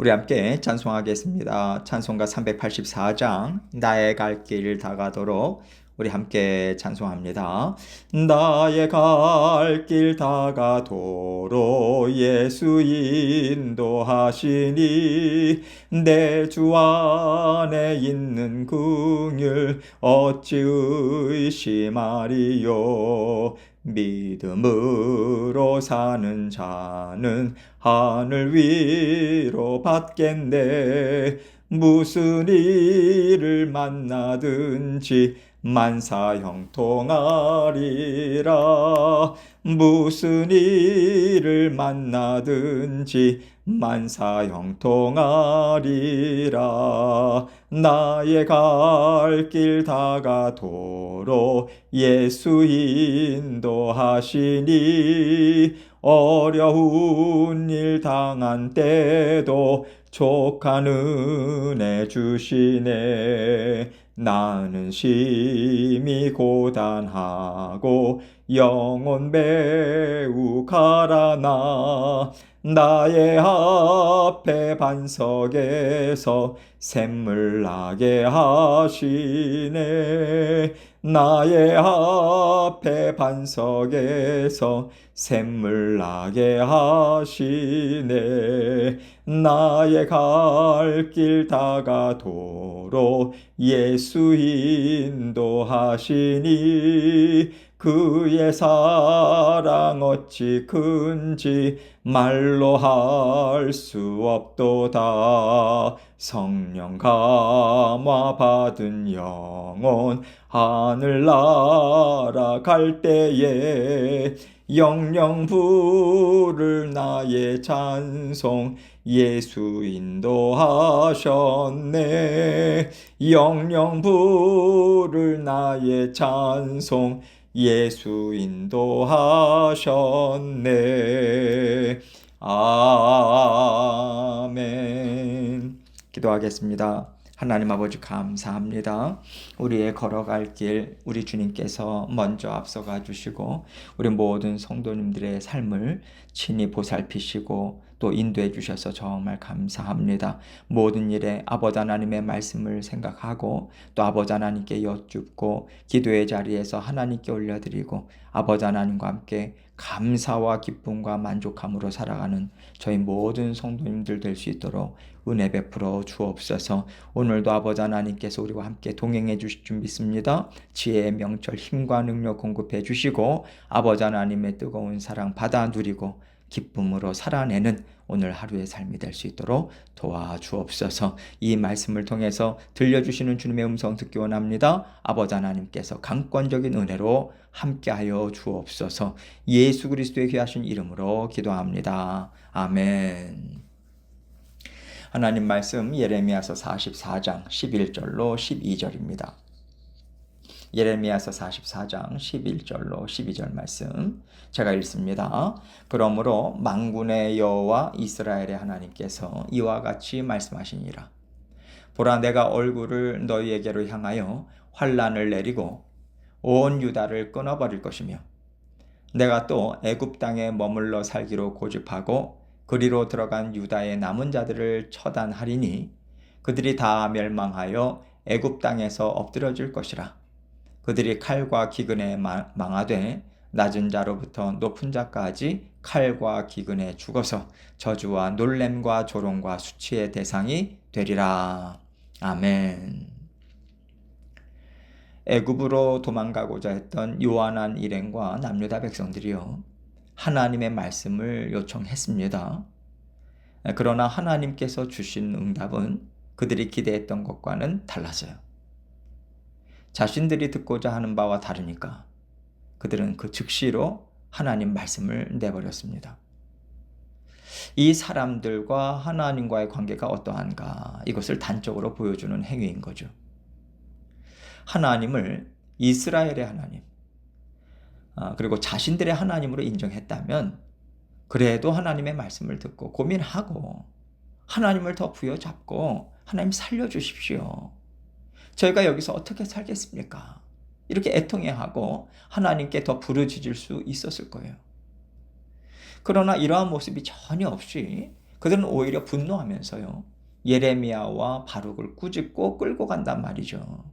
우리 함께 찬송하겠습니다. 찬송가 384장 나의 갈 길 다가도록 우리 함께 찬송합니다. 나의 갈 길 다가도록 예수 인도하시니 내 주 안에 있는 긍휼 어찌 의심하리요. 믿음으로 사는 자는 하늘 위로 받겠네. 무슨 일을 만나든지 만사 형통하리라. 무슨 일을 만나든지 만사 형통하리라. 나의 갈 길 다가도록 예수 인도하시니 어려운 일 당한 때도 족한 은혜 주시네. 나는 심히 고단하고 영혼 매우 가라나 나의 앞에 반석에서 샘물 나게 하시네. 나의 앞에 반석에서 샘물 나게 하시네. 나의 갈 길 다가도록 예수 인도하시니 그의 사랑 어찌 큰지 말로 할 수 없도다. 성령 감화 받은 영혼 하늘 날아갈 때에 영영 부를 나의 찬송 예수 인도하셨네. 영영 부를 나의 찬송 예수 인도하셨네. 아멘. 기도하겠습니다. 하나님 아버지 감사합니다. 우리의 걸어갈 길 우리 주님께서 먼저 앞서가 주시고 우리 모든 성도님들의 삶을 친히 보살피시고 또 인도해 주셔서 정말 감사합니다. 모든 일에 아버지 하나님의 말씀을 생각하고 또 아버지 하나님께 여쭙고 기도의 자리에서 하나님께 올려드리고 아버지 하나님과 함께 감사와 기쁨과 만족함으로 살아가는 저희 모든 성도님들 될 수 있도록 은혜 베풀어 주옵소서. 오늘도 아버지 하나님께서 우리와 함께 동행해 주실 줄 믿습니다. 지혜의 명철 힘과 능력 공급해 주시고 아버지 하나님의 뜨거운 사랑 받아 누리고 기쁨으로 살아내는 오늘 하루의 삶이 될 수 있도록 도와주옵소서. 이 말씀을 통해서 들려주시는 주님의 음성 듣기 원합니다. 아버지 하나님께서 강권적인 은혜로 함께하여 주옵소서. 예수 그리스도의 귀하신 이름으로 기도합니다. 아멘. 하나님 말씀 예레미야서 44장 11절로 12절입니다. 예레미야서 44장 11절로 12절 말씀 제가 읽습니다. 그러므로 만군의 여호와 이스라엘의 하나님께서 이와 같이 말씀하시니라. 보라, 내가 얼굴을 너희에게로 향하여 환란을 내리고 온 유다를 끊어버릴 것이며 내가 또 애굽 땅에 머물러 살기로 고집하고 그리로 들어간 유다의 남은 자들을 처단하리니 그들이 다 멸망하여 애굽 땅에서 엎드러질 것이라. 그들이 칼과 기근에 망하되 낮은 자로부터 높은 자까지 칼과 기근에 죽어서 저주와 놀램과 조롱과 수치의 대상이 되리라. 아멘. 애굽으로 도망가고자 했던 요한한 일행과 남유다 백성들이요, 하나님의 말씀을 요청했습니다. 그러나 하나님께서 주신 응답은 그들이 기대했던 것과는 달랐어요. 자신들이 듣고자 하는 바와 다르니까 그들은 그 즉시로 하나님 말씀을 내버렸습니다. 이 사람들과 하나님과의 관계가 어떠한가, 이것을 단적으로 보여주는 행위인 거죠. 하나님을 이스라엘의 하나님, 그리고 자신들의 하나님으로 인정했다면 그래도 하나님의 말씀을 듣고 고민하고 하나님을 더 부여잡고 하나님 살려주십시오. 저희가 여기서 어떻게 살겠습니까? 이렇게 애통해하고 하나님께 더 부르짖을 수 있었을 거예요. 그러나 이러한 모습이 전혀 없이 그들은 오히려 분노하면서요. 예레미야와 바룩을 꾸짖고 끌고 간단 말이죠.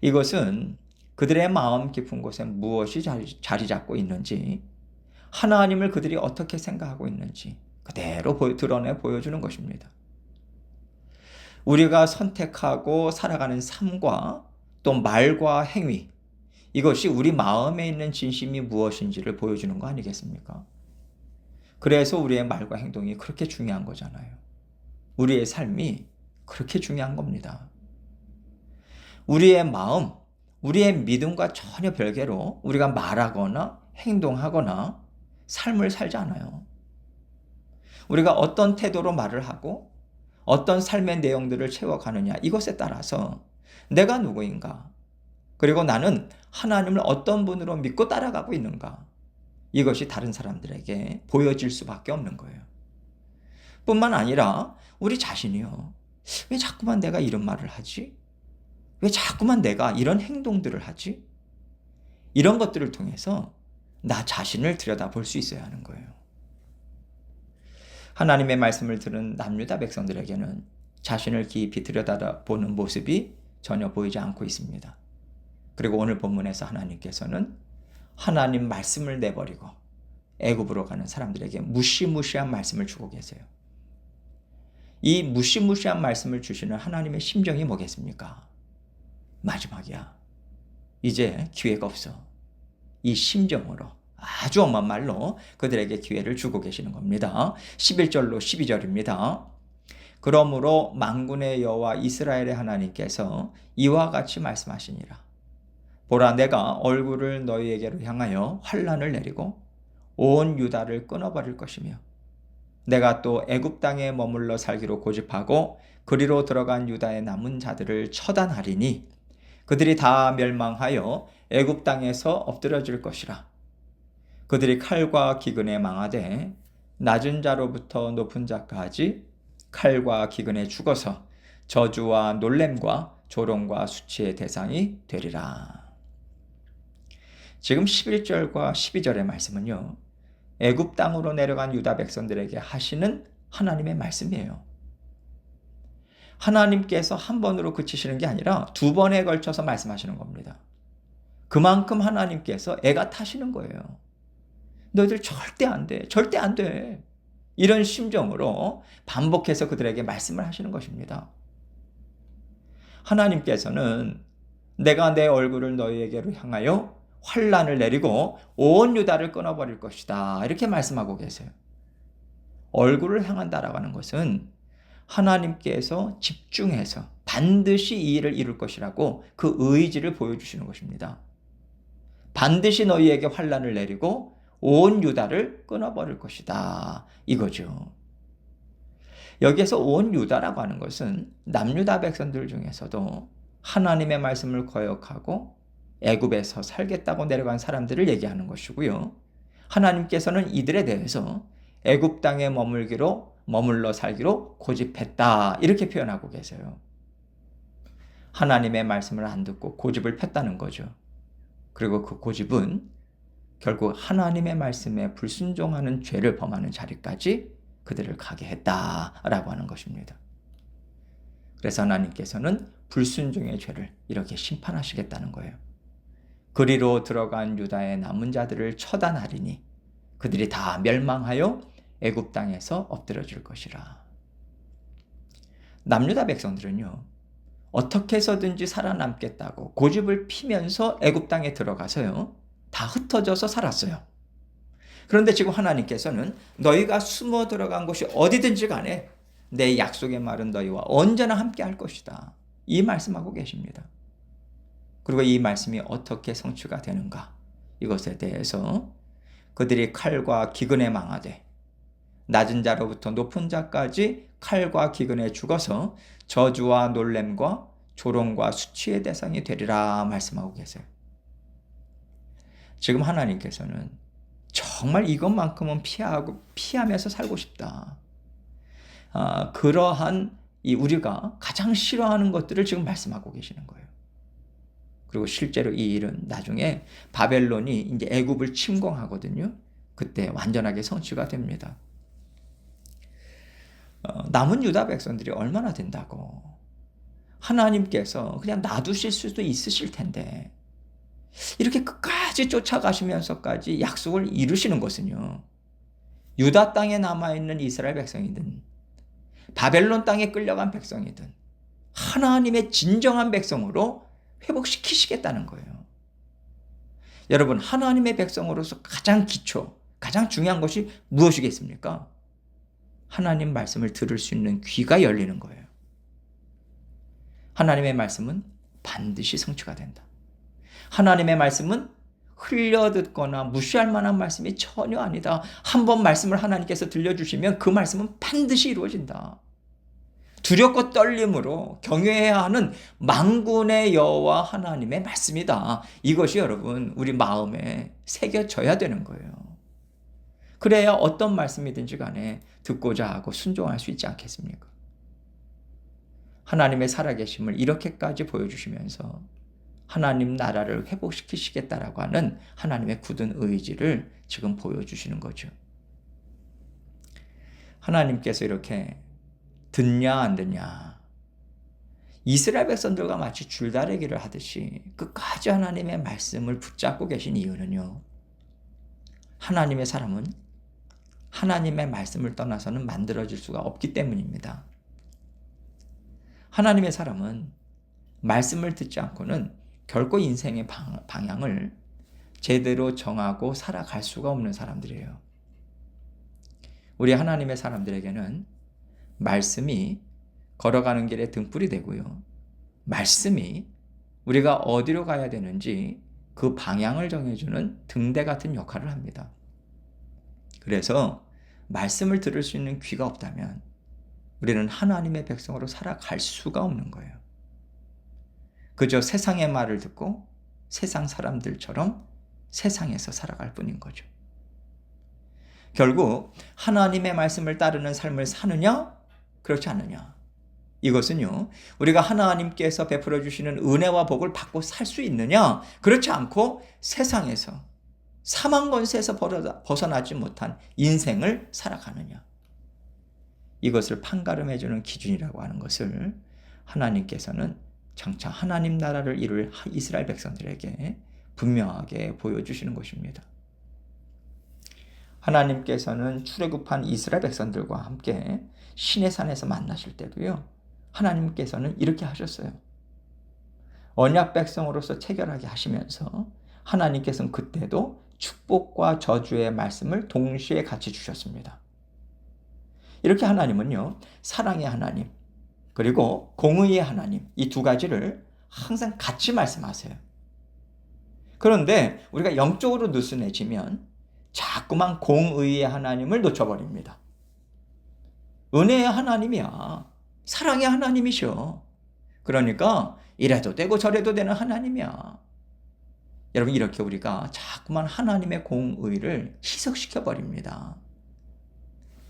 이것은 그들의 마음 깊은 곳에 무엇이 자리 잡고 있는지, 하나님을 그들이 어떻게 생각하고 있는지 그대로 드러내 보여주는 것입니다. 우리가 선택하고 살아가는 삶과 또 말과 행위, 이것이 우리 마음에 있는 진심이 무엇인지를 보여주는 거 아니겠습니까? 그래서 우리의 말과 행동이 그렇게 중요한 거잖아요. 우리의 삶이 그렇게 중요한 겁니다. 우리의 마음, 우리의 믿음과 전혀 별개로 우리가 말하거나 행동하거나 삶을 살지 않아요. 우리가 어떤 태도로 말을 하고 어떤 삶의 내용들을 채워가느냐, 이것에 따라서 내가 누구인가, 그리고 나는 하나님을 어떤 분으로 믿고 따라가고 있는가, 이것이 다른 사람들에게 보여질 수밖에 없는 거예요. 뿐만 아니라 우리 자신이요. 왜 자꾸만 내가 이런 말을 하지? 왜 자꾸만 내가 이런 행동들을 하지? 이런 것들을 통해서 나 자신을 들여다볼 수 있어야 하는 거예요. 하나님의 말씀을 들은 남유다 백성들에게는 자신을 깊이 들여다보는 모습이 전혀 보이지 않고 있습니다. 그리고 오늘 본문에서 하나님께서는 하나님 말씀을 내버리고 애굽으로 가는 사람들에게 무시무시한 말씀을 주고 계세요. 이 무시무시한 말씀을 주시는 하나님의 심정이 뭐겠습니까? 마지막이야. 이제 기회가 없어. 이 심정으로 아주 엄한 말로 그들에게 기회를 주고 계시는 겁니다. 11절로 12절입니다. 그러므로 만군의 여호와 이스라엘의 하나님께서 이와 같이 말씀하시니라. 보라, 내가 얼굴을 너희에게로 향하여 환란을 내리고 온 유다를 끊어버릴 것이며, 내가 또 애굽 땅에 머물러 살기로 고집하고 그리로 들어간 유다의 남은 자들을 처단하리니 그들이 다 멸망하여 애굽 땅에서 엎드려질 것이라. 그들이 칼과 기근에 망하되 낮은 자로부터 높은 자까지 칼과 기근에 죽어서 저주와 놀램과 조롱과 수치의 대상이 되리라. 지금 11절과 12절의 말씀은요, 애굽 땅으로 내려간 유다 백성들에게 하시는 하나님의 말씀이에요. 하나님께서 한 번으로 그치시는 게 아니라 두 번에 걸쳐서 말씀하시는 겁니다. 그만큼 하나님께서 애가 타시는 거예요. 너희들 절대 안 돼. 절대 안 돼. 이런 심정으로 반복해서 그들에게 말씀을 하시는 것입니다. 하나님께서는 내가 내 얼굴을 너희에게로 향하여 환란을 내리고 온 유다를 끊어버릴 것이다, 이렇게 말씀하고 계세요. 얼굴을 향한다라고 하는 것은 하나님께서 집중해서 반드시 이 일을 이룰 것이라고 그 의지를 보여주시는 것입니다. 반드시 너희에게 환란을 내리고 온 유다를 끊어버릴 것이다, 이거죠. 여기에서 온 유다라고 하는 것은 남유다 백성들 중에서도 하나님의 말씀을 거역하고 애굽에서 살겠다고 내려간 사람들을 얘기하는 것이고요. 하나님께서는 이들에 대해서 애굽 땅에 머물러 살기로 고집했다, 이렇게 표현하고 계세요. 하나님의 말씀을 안 듣고 고집을 폈다는 거죠. 그리고 그 고집은 결국 하나님의 말씀에 불순종하는 죄를 범하는 자리까지 그들을 가게 했다라고 하는 것입니다. 그래서 하나님께서는 불순종의 죄를 이렇게 심판하시겠다는 거예요. 그리로 들어간 유다의 남은 자들을 처단하리니 그들이 다 멸망하여 애굽 땅에서 엎드려질 것이라. 남유다 백성들은요, 어떻게 해서든지 살아남겠다고 고집을 피면서 애굽 땅에 들어가서요, 다 흩어져서 살았어요. 그런데 지금 하나님께서는 너희가 숨어 들어간 곳이 어디든지 간에 내 약속의 말은 너희와 언제나 함께 할 것이다, 이 말씀하고 계십니다. 그리고 이 말씀이 어떻게 성취가 되는가, 이것에 대해서 그들이 칼과 기근에 망하되 낮은 자로부터 높은 자까지 칼과 기근에 죽어서 저주와 놀램과 조롱과 수치의 대상이 되리라 말씀하고 계세요. 지금 하나님께서는 정말 이것만큼은 피하면서 살고 싶다. 그러한 우리가 가장 싫어하는 것들을 지금 말씀하고 계시는 거예요. 그리고 실제로 이 일은 나중에 바벨론이 이제 애굽을 침공하거든요. 그때 완전하게 성취가 됩니다. 남은 유다 백성들이 얼마나 된다고. 하나님께서 그냥 놔두실 수도 있으실 텐데 이렇게 끝까지 쫓아가시면서까지 약속을 이루시는 것은요, 유다 땅에 남아있는 이스라엘 백성이든 바벨론 땅에 끌려간 백성이든 하나님의 진정한 백성으로 회복시키시겠다는 거예요. 여러분, 하나님의 백성으로서 가장 기초, 가장 중요한 것이 무엇이겠습니까? 하나님 말씀을 들을 수 있는 귀가 열리는 거예요. 하나님의 말씀은 반드시 성취가 된다. 하나님의 말씀은 흘려듣거나 무시할 만한 말씀이 전혀 아니다. 한번 말씀을 하나님께서 들려주시면 그 말씀은 반드시 이루어진다. 두렵고 떨림으로 경외해야 하는 만군의 여호와 하나님의 말씀이다. 이것이 여러분 우리 마음에 새겨져야 되는 거예요. 그래야 어떤 말씀이든지 간에 듣고자 하고 순종할 수 있지 않겠습니까? 하나님의 살아계심을 이렇게까지 보여주시면서 하나님 나라를 회복시키시겠다라고 하는 하나님의 굳은 의지를 지금 보여주시는 거죠. 하나님께서 이렇게 듣냐 안 듣냐, 이스라엘 백성들과 마치 줄다리기를 하듯이 끝까지 하나님의 말씀을 붙잡고 계신 이유는요, 하나님의 사람은 하나님의 말씀을 떠나서는 만들어질 수가 없기 때문입니다. 하나님의 사람은 말씀을 듣지 않고는 결코 인생의 방향을 제대로 정하고 살아갈 수가 없는 사람들이에요. 우리 하나님의 사람들에게는 말씀이 걸어가는 길에 등불이 되고요, 말씀이 우리가 어디로 가야 되는지 그 방향을 정해주는 등대 같은 역할을 합니다. 그래서 말씀을 들을 수 있는 귀가 없다면 우리는 하나님의 백성으로 살아갈 수가 없는 거예요. 그저 세상의 말을 듣고 세상 사람들처럼 세상에서 살아갈 뿐인 거죠. 결국 하나님의 말씀을 따르는 삶을 사느냐, 그렇지 않느냐, 이것은요, 우리가 하나님께서 베풀어 주시는 은혜와 복을 받고 살 수 있느냐, 그렇지 않고 세상에서 사망 권세에서 벗어나지 못한 인생을 살아가느냐, 이것을 판가름해 주는 기준이라고 하는 것을 하나님께서는 장차 하나님 나라를 이룰 이스라엘 백성들에게 분명하게 보여주시는 것입니다. 하나님께서는 출애굽한 이스라엘 백성들과 함께 시내산에서 만나실 때도요, 하나님께서는 이렇게 하셨어요. 언약 백성으로서 체결하게 하시면서 하나님께서는 그때도 축복과 저주의 말씀을 동시에 같이 주셨습니다. 이렇게 하나님은요, 사랑의 하나님 그리고 공의의 하나님, 이 두 가지를 항상 같이 말씀하세요. 그런데 우리가 영적으로 느슨해지면 자꾸만 공의의 하나님을 놓쳐버립니다. 은혜의 하나님이야. 사랑의 하나님이셔. 그러니까 이래도 되고 저래도 되는 하나님이야. 여러분, 이렇게 우리가 자꾸만 하나님의 공의를 희석시켜 버립니다.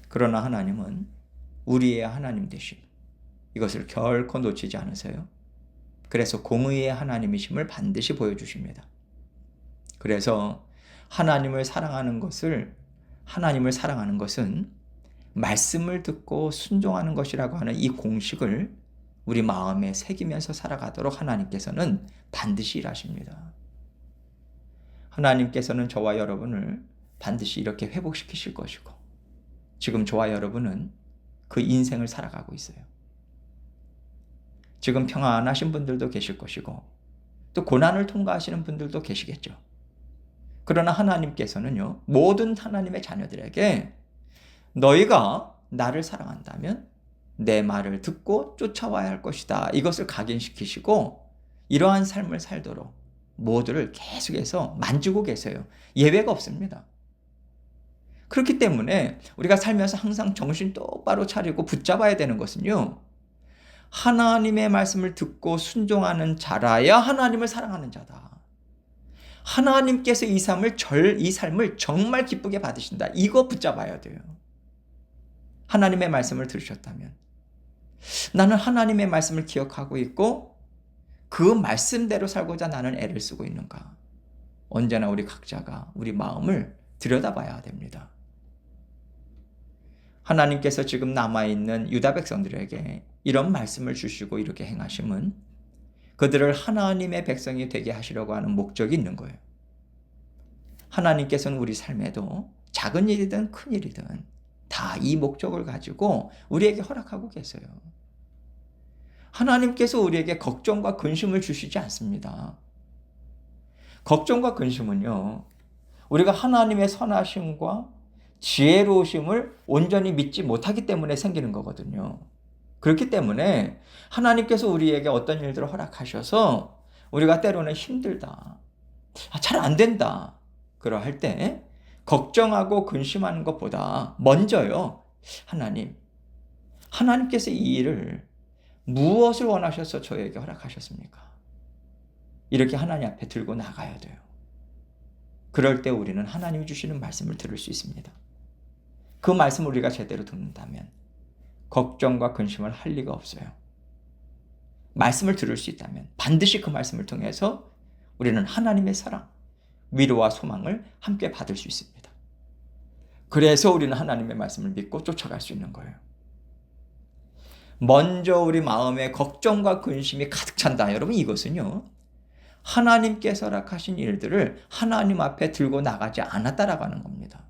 그러나 하나님은 우리의 하나님 되심, 이것을 결코 놓치지 않으세요. 그래서 공의의 하나님이심을 반드시 보여주십니다. 그래서 하나님을 사랑하는 것은 말씀을 듣고 순종하는 것이라고 하는 이 공식을 우리 마음에 새기면서 살아가도록 하나님께서는 반드시 일하십니다. 하나님께서는 저와 여러분을 반드시 이렇게 회복시키실 것이고, 지금 저와 여러분은 그 인생을 살아가고 있어요. 지금 평안하신 분들도 계실 것이고 또 고난을 통과하시는 분들도 계시겠죠. 그러나 하나님께서는요, 모든 하나님의 자녀들에게 너희가 나를 사랑한다면 내 말을 듣고 쫓아와야 할 것이다, 이것을 각인시키시고 이러한 삶을 살도록 모두를 계속해서 만지고 계세요. 예외가 없습니다. 그렇기 때문에 우리가 살면서 항상 정신 똑바로 차리고 붙잡아야 되는 것은요, 하나님의 말씀을 듣고 순종하는 자라야 하나님을 사랑하는 자다. 하나님께서 이 삶을 정말 기쁘게 받으신다. 이거 붙잡아야 돼요. 하나님의 말씀을 들으셨다면, 나는 하나님의 말씀을 기억하고 있고 그 말씀대로 살고자 나는 애를 쓰고 있는가? 언제나 우리 각자가 우리 마음을 들여다봐야 됩니다. 하나님께서 지금 남아있는 유다 백성들에게 이런 말씀을 주시고 이렇게 행하심은 그들을 하나님의 백성이 되게 하시려고 하는 목적이 있는 거예요. 하나님께서는 우리 삶에도 작은 일이든 큰 일이든 다 이 목적을 가지고 우리에게 허락하고 계세요. 하나님께서 우리에게 걱정과 근심을 주시지 않습니다. 걱정과 근심은요, 우리가 하나님의 선하심과 지혜로우심을 온전히 믿지 못하기 때문에 생기는 거거든요. 그렇기 때문에 하나님께서 우리에게 어떤 일들을 허락하셔서 우리가 때로는 힘들다, 잘 안 된다, 그러할 때 걱정하고 근심하는 것보다 먼저요, 하나님께서 이 일을 무엇을 원하셔서 저에게 허락하셨습니까? 이렇게 하나님 앞에 들고 나가야 돼요. 그럴 때 우리는 하나님이 주시는 말씀을 들을 수 있습니다. 그 말씀을 우리가 제대로 듣는다면 걱정과 근심을 할 리가 없어요. 말씀을 들을 수 있다면 반드시 그 말씀을 통해서 우리는 하나님의 사랑, 위로와 소망을 함께 받을 수 있습니다. 그래서 우리는 하나님의 말씀을 믿고 쫓아갈 수 있는 거예요. 먼저 우리 마음에 걱정과 근심이 가득 찬다. 여러분, 이것은요, 하나님께서 허락하신 일들을 하나님 앞에 들고 나가지 않았다라고 하는 겁니다.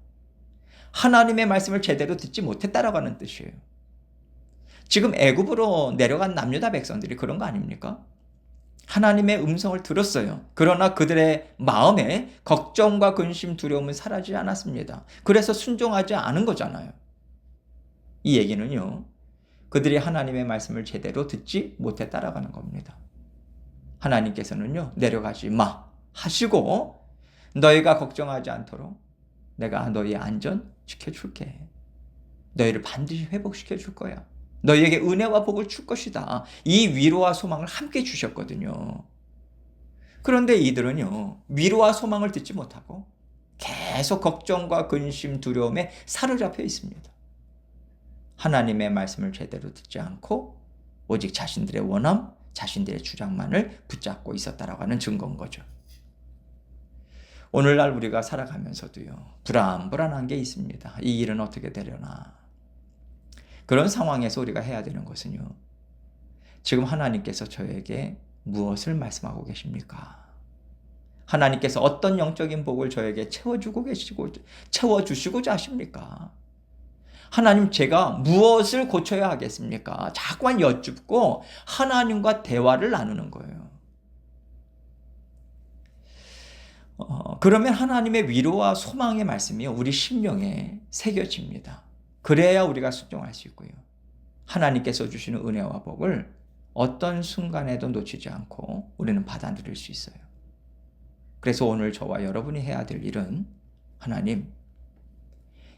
하나님의 말씀을 제대로 듣지 못했다라고 하는 뜻이에요. 지금 애굽으로 내려간 남유다 백성들이 그런 거 아닙니까? 하나님의 음성을 들었어요. 그러나 그들의 마음에 걱정과 근심, 두려움은 사라지지 않았습니다. 그래서 순종하지 않은 거잖아요. 이 얘기는요, 그들이 하나님의 말씀을 제대로 듣지 못했다라고 하는 겁니다. 하나님께서는요, 내려가지 마 하시고 너희가 걱정하지 않도록 내가 너희의 안전 지켜줄게. 너희를 반드시 회복시켜 줄 거야. 너희에게 은혜와 복을 줄 것이다. 이 위로와 소망을 함께 주셨거든요. 그런데 이들은요, 위로와 소망을 듣지 못하고 계속 걱정과 근심, 두려움에 사로잡혀 있습니다. 하나님의 말씀을 제대로 듣지 않고 오직 자신들의 원함, 자신들의 주장만을 붙잡고 있었다라고 하는 증거인 거죠. 오늘날 우리가 살아가면서도요, 불안한 게 있습니다. 이 일은 어떻게 되려나. 그런 상황에서 우리가 해야 되는 것은요, 지금 하나님께서 저에게 무엇을 말씀하고 계십니까? 하나님께서 어떤 영적인 복을 저에게 채워주시고자 하십니까? 하나님, 제가 무엇을 고쳐야 하겠습니까? 자꾸만 여쭙고 하나님과 대화를 나누는 거예요. 그러면 하나님의 위로와 소망의 말씀이 우리 심령에 새겨집니다. 그래야 우리가 순종할 수 있고요. 하나님께서 주시는 은혜와 복을 어떤 순간에도 놓치지 않고 우리는 받아들일 수 있어요. 그래서 오늘 저와 여러분이 해야 될 일은, 하나님,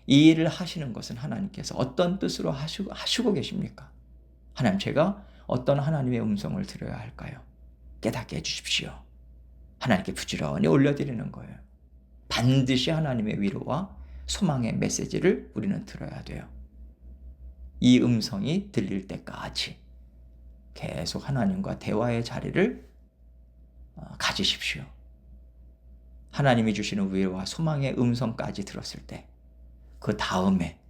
이 일을 하시는 것은 하나님께서 어떤 뜻으로 하시고 계십니까? 하나님, 제가 어떤 하나님의 음성을 들어야 할까요? 깨닫게 해주십시오. 하나님께 부지런히 올려드리는 거예요. 반드시 하나님의 위로와 소망의 메시지를 우리는 들어야 돼요. 이 음성이 들릴 때까지 계속 하나님과 대화의 자리를 가지십시오. 하나님이 주시는 위로와 소망의 음성까지 들었을 때 그 다음에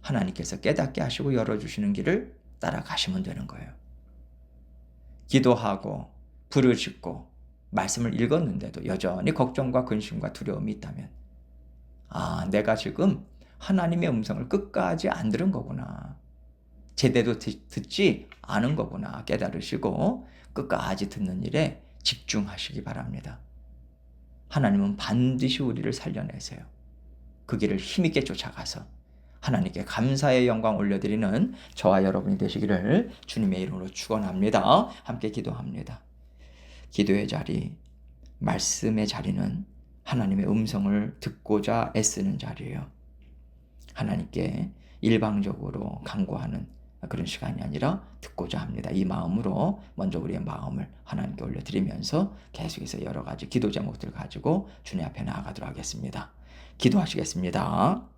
하나님께서 깨닫게 하시고 열어주시는 길을 따라가시면 되는 거예요. 기도하고 부르짖고 말씀을 읽었는데도 여전히 걱정과 근심과 두려움이 있다면, 내가 지금 하나님의 음성을 끝까지 안 들은 거구나. 제대로 듣지 않은 거구나 깨달으시고 끝까지 듣는 일에 집중하시기 바랍니다. 하나님은 반드시 우리를 살려내세요. 그 길을 힘있게 쫓아가서 하나님께 감사의 영광 올려드리는 저와 여러분이 되시기를 주님의 이름으로 축원합니다. 함께 기도합니다. 기도의 자리, 말씀의 자리는 하나님의 음성을 듣고자 애쓰는 자리예요. 하나님께 일방적으로 간구하는 그런 시간이 아니라 듣고자 합니다. 이 마음으로 먼저 우리의 마음을 하나님께 올려드리면서 계속해서 여러 가지 기도 제목들 가지고 주님 앞에 나아가도록 하겠습니다. 기도하시겠습니다.